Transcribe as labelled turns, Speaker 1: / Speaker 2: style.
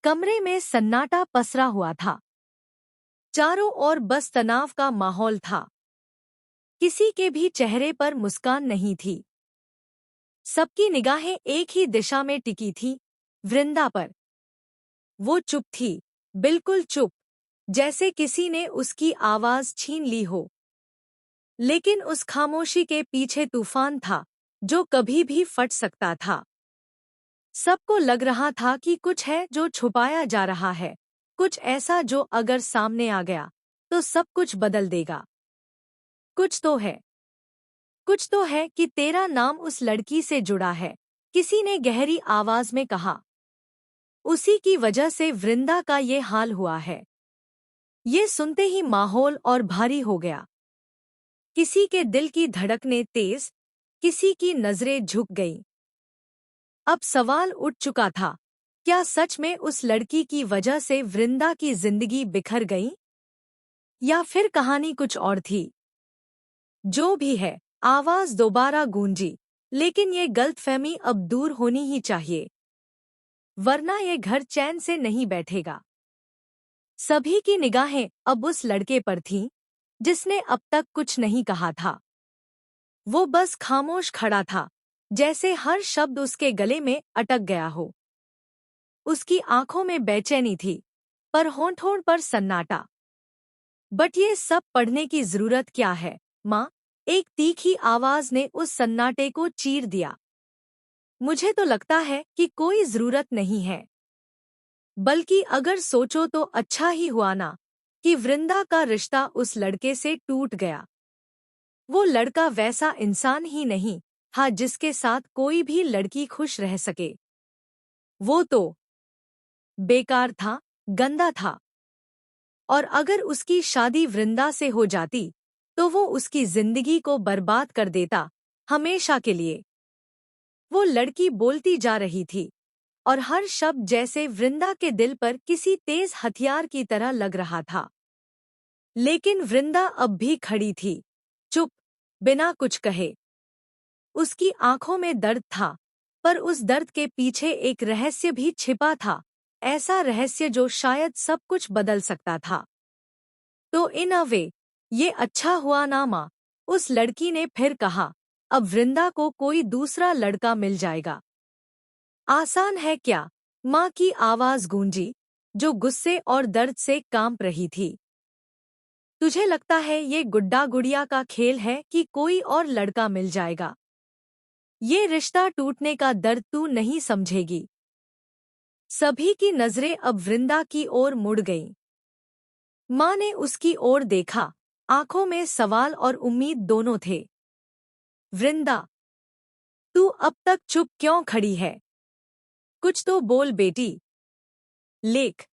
Speaker 1: कमरे में सन्नाटा पसरा हुआ था। चारों ओर बस तनाव का माहौल था। किसी के भी चेहरे पर मुस्कान नहीं थी। सबकी निगाहें एक ही दिशा में टिकी थी, वृंदा पर। वो चुप थी, बिल्कुल चुप, जैसे किसी ने उसकी आवाज छीन ली हो। लेकिन उस खामोशी के पीछे तूफान था, जो कभी भी फट सकता था। सबको लग रहा था कि कुछ है जो छुपाया जा रहा है, कुछ ऐसा जो अगर सामने आ गया तो सब कुछ बदल देगा। कुछ तो है कि तेरा नाम उस लड़की से जुड़ा है, किसी ने गहरी आवाज में कहा। उसी की वजह से वृंदा का ये हाल हुआ है। ये सुनते ही माहौल और भारी हो गया। किसी के दिल की धड़कनें तेज, किसी की नजरें झुक गईं। अब सवाल उठ चुका था, क्या सच में उस लड़की की वजह से वृंदा की जिंदगी बिखर गई? या फिर कहानी कुछ और थी? जो भी है, आवाज दोबारा गूंजी, लेकिन ये गलतफहमी अब दूर होनी ही चाहिए, वरना ये घर चैन से नहीं बैठेगा। सभी की निगाहें अब उस लड़के पर थीं, जिसने अब तक कुछ नहीं कहा था। वो बस खामोश खड़ा था, जैसे हर शब्द उसके गले में अटक गया हो। उसकी आंखों में बेचैनी थी, पर होंठों पर सन्नाटा। बट ये सब पढ़ने की जरूरत क्या है, माँ? एक तीखी आवाज ने उस सन्नाटे को चीर दिया। मुझे तो लगता है कि कोई जरूरत नहीं है। बल्कि अगर सोचो तो अच्छा ही हुआ ना, कि वृंदा का रिश्ता उस लड़के से टूट गया। वो लड़का वैसा इंसान ही नहीं था जिसके साथ कोई भी लड़की खुश रह सके। वो तो बेकार था, गंदा था। और अगर उसकी शादी वृंदा से हो जाती, तो वो उसकी जिंदगी को बर्बाद कर देता, हमेशा के लिए। वो लड़की बोलती जा रही थी, और हर शब्द जैसे वृंदा के दिल पर किसी तेज हथियार की तरह लग रहा था। लेकिन वृंदा अब भी खड़ी थी, चुप, बिना कुछ कहे। उसकी आंखों में दर्द था, पर उस दर्द के पीछे एक रहस्य भी छिपा था, ऐसा रहस्य जो शायद सब कुछ बदल सकता था। तो इन अ वे, ये अच्छा हुआ ना माँ, उस लड़की ने फिर कहा। अब वृंदा को कोई दूसरा लड़का मिल जाएगा। आसान है क्या? माँ की आवाज गूंजी, जो गुस्से और दर्द से कांप रही थी। तुझे लगता है ये गुड्डा गुड़िया का खेल है कि कोई और लड़का मिल जाएगा? ये रिश्ता टूटने का दर्द तू नहीं समझेगी। सभी की नजरें अब वृंदा की ओर मुड़ गईं। माँ ने उसकी ओर देखा, आंखों में सवाल और उम्मीद दोनों थे। वृंदा, तू अब तक चुप क्यों खड़ी है? कुछ तो बोल बेटी। लेख